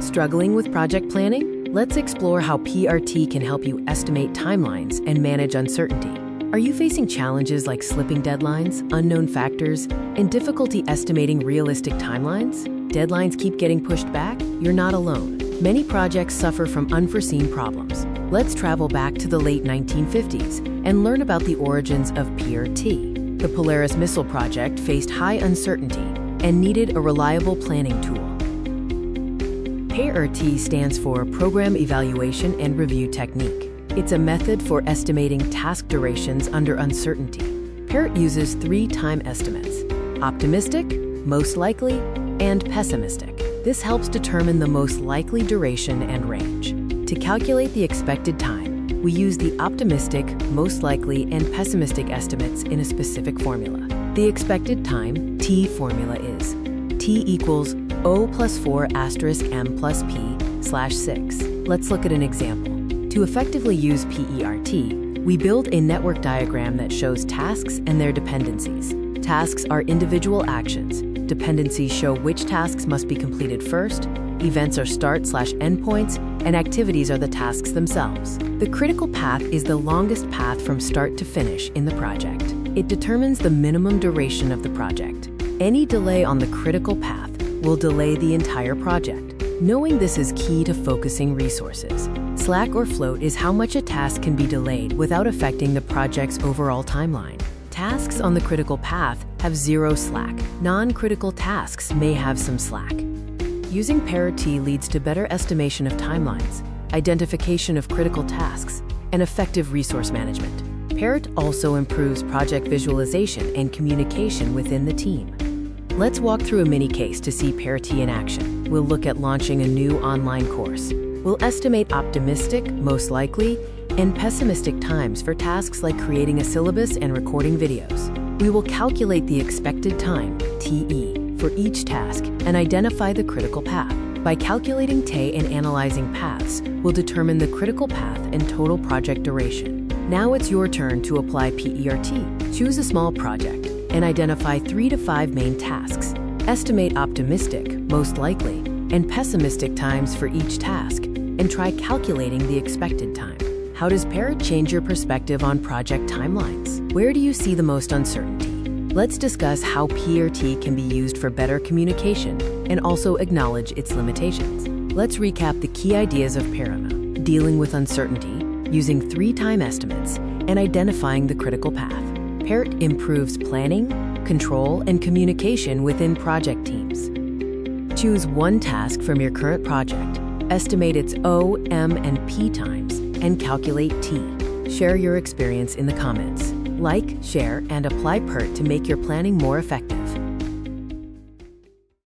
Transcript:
Struggling with project planning? Let's explore how PRT can help you estimate timelines and manage uncertainty. Are you facing challenges like slipping deadlines, unknown factors, and difficulty estimating realistic timelines? Deadlines keep getting pushed back? You're not alone. Many projects suffer from unforeseen problems. Let's travel back to the late 1950s and learn about the origins of PERT. The Polaris missile project faced high uncertainty and needed a reliable planning tool. PERT stands for Program Evaluation and Review Technique. It's a method for estimating task durations under uncertainty. PERT uses 3 time estimates: optimistic, most likely, and pessimistic. This helps determine the most likely duration and range. To calculate the expected time, we use the optimistic, most likely, and pessimistic estimates in a specific formula. The expected time, T formula is T equals O plus 4 asterisk M plus P slash 6. Let's look at an example. To effectively use PERT, we build a network diagram that shows tasks and their dependencies. Tasks are individual actions. Dependencies show which tasks must be completed first, events are start/endpoints, and activities are the tasks themselves. The critical path is the longest path from start to finish in the project. It determines the minimum duration of the project. Any delay on the critical path will delay the entire project. Knowing this is key to focusing resources. Slack or float is how much a task can be delayed without affecting the project's overall timeline. Tasks on the critical path have 0 slack. Non-critical tasks may have some slack. Using PERT leads to better estimation of timelines, identification of critical tasks, and effective resource management. PERT also improves project visualization and communication within the team. Let's walk through a mini case to see PERT in action. We'll look at launching a new online course. We'll estimate optimistic, most likely, and pessimistic times for tasks like creating a syllabus and recording videos. We will calculate the expected time, TE, for each task and identify the critical path. By calculating TE and analyzing paths, we'll determine the critical path and total project duration. Now it's your turn to apply PERT. Choose a small project and identify 3 to 5 main tasks. Estimate optimistic, most likely, and pessimistic times for each task, and try calculating the expected time. How does PERT change your perspective on project timelines? Where do you see the most uncertainty? Let's discuss how PERT can be used for better communication and also acknowledge its limitations. Let's recap the key ideas of PERT: dealing with uncertainty, using 3 time estimates, and identifying the critical path. PERT improves planning, control, and communication within project teams. Choose one task from your current project, estimate its O, M, and P times, and calculate T. Share your experience in the comments. Like, share, and apply PERT to make your planning more effective.